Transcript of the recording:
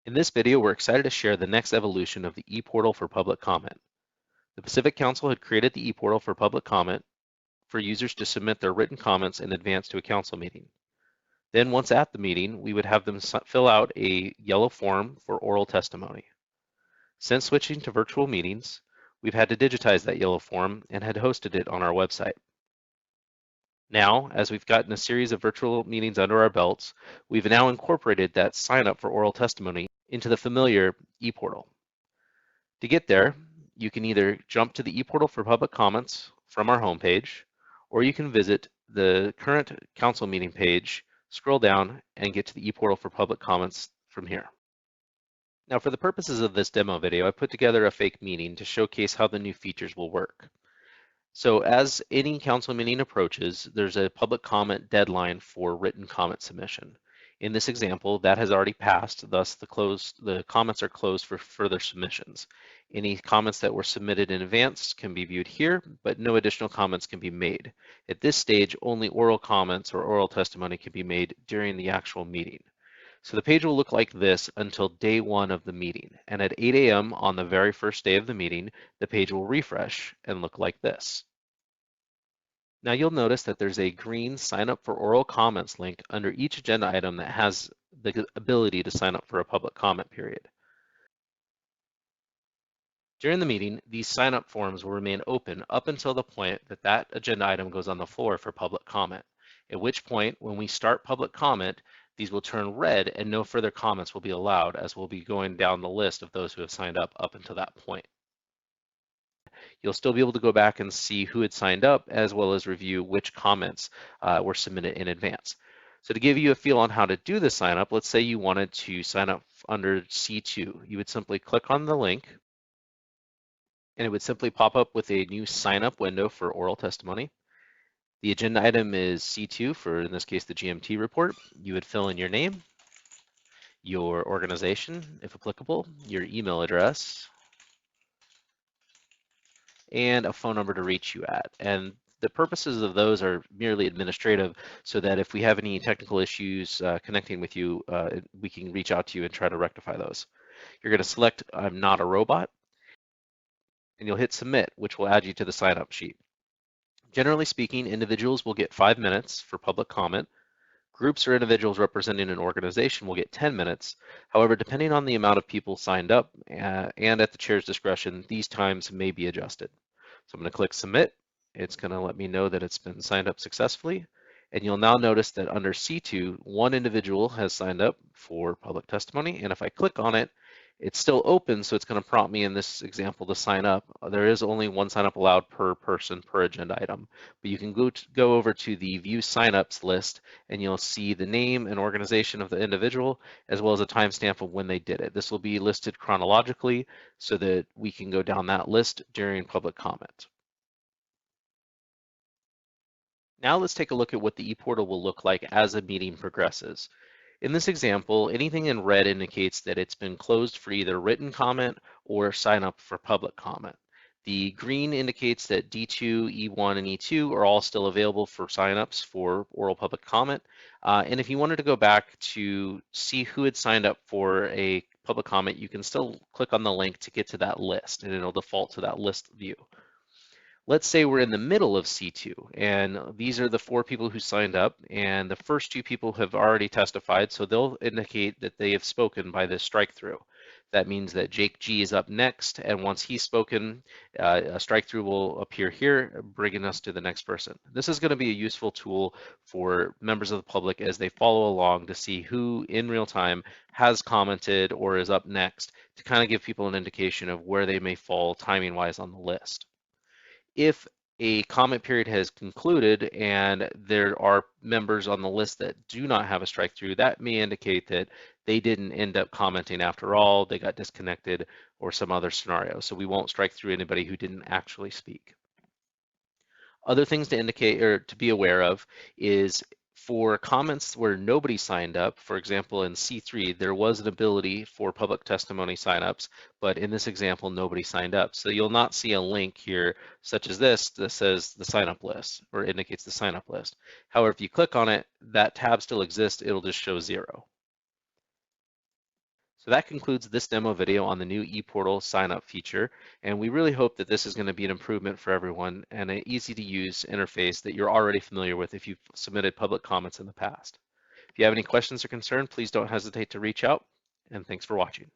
In this video, we're excited to share the next evolution of the ePortal for public comment. The Pacific Council had created the ePortal for public comment for users to submit their written comments in advance to a council meeting. Then once at the meeting, we would have them fill out a yellow form for oral testimony. Since switching to virtual meetings, we've had to digitize that yellow form and had hosted it on our website. Now, as we've gotten a series of virtual meetings under our belts, we've now incorporated that sign up for oral testimony into the familiar ePortal. To get there, you can either jump to the ePortal for public comments from our homepage, or you can visit the current council meeting page, scroll down, and get to the ePortal for public comments from here. Now, for the purposes of this demo video, I put together a fake meeting to showcase how the new features will work. So as any council meeting approaches, there's a public comment deadline for written comment submission. In this example, that has already passed, thus the comments are closed for further submissions. Any comments that were submitted in advance can be viewed here, but no additional comments can be made. At this stage, only oral comments or oral testimony can be made during the actual meeting. So the page will look like this until day one of the meeting. And at 8 a.m. on the very first day of the meeting, the page will refresh and look like this. Now you'll notice that there's a green sign up for oral comments link under each agenda item that has the ability to sign up for a public comment period. During the meeting, these sign up forms will remain open up until the point that that agenda item goes on the floor for public comment, at which point when we start public comment, these will turn red and no further comments will be allowed, as we'll be going down the list of those who have signed up until that point. You'll still be able to go back and see who had signed up, as well as review which comments were submitted in advance. So to give you a feel on how to do the sign up, let's say you wanted to sign up under C2. You would simply click on the link, and it would simply pop up with a new sign up window for oral testimony. The agenda item is C2 for, in this case, the GMT report. You would fill in your name, your organization, if applicable, your email address, and a phone number to reach you at. And the purposes of those are merely administrative, so that if we have any technical issues connecting with you, we can reach out to you and try to rectify those. You're going to select I'm not a robot, and you'll hit submit, which will add you to the sign-up sheet. Generally speaking, individuals will get 5 minutes for public comment. Groups or individuals representing an organization will get 10 minutes. However, depending on the amount of people signed up and at the chair's discretion, these times may be adjusted. So I'm going to click submit. It's going to let me know that it's been signed up successfully. And you'll now notice that under C2, one individual has signed up for public testimony. And if I click on it, it's still open, so it's going to prompt me in this example to sign up. There is only one sign up allowed per person per agenda item, but you can go over to the view signups list, and you'll see the name and organization of the individual, as well as a timestamp of when they did it. This will be listed chronologically so that we can go down that list during public comment. Now let's take a look at what the ePortal will look like as a meeting progresses. In this example, anything in red indicates that it's been closed for either written comment or sign up for public comment. The green indicates that D2, E1, and E2 are all still available for signups for oral public comment. And if you wanted to go back to see who had signed up for a public comment, you can still click on the link to get to that list, and it'll default to that list view. Let's say we're in the middle of C2, and these are the 4 people who signed up, and the first 2 people have already testified, so they'll indicate that they have spoken by this strike-through. That means that Jake G is up next, and once he's spoken, a strike-through will appear here, bringing us to the next person. This is going to be a useful tool for members of the public as they follow along to see who in real time has commented or is up next, to kind of give people an indication of where they may fall timing-wise on the list. If a comment period has concluded and there are members on the list that do not have a strike through, that may indicate that they didn't end up commenting after all, they got disconnected, or some other scenario. So we won't strike through anybody who didn't actually speak. Other things to indicate or to be aware of is for comments where nobody signed up, for example, in C3, there was an ability for public testimony signups, but in this example, nobody signed up. So you'll not see a link here, such as this, that says the sign up list, or indicates the sign up list. However, if you click on it, that tab still exists, it'll just show 0. So that concludes this demo video on the new ePortal sign-up feature, and we really hope that this is going to be an improvement for everyone and an easy-to-use interface that you're already familiar with if you've submitted public comments in the past. If you have any questions or concern, please don't hesitate to reach out, and thanks for watching.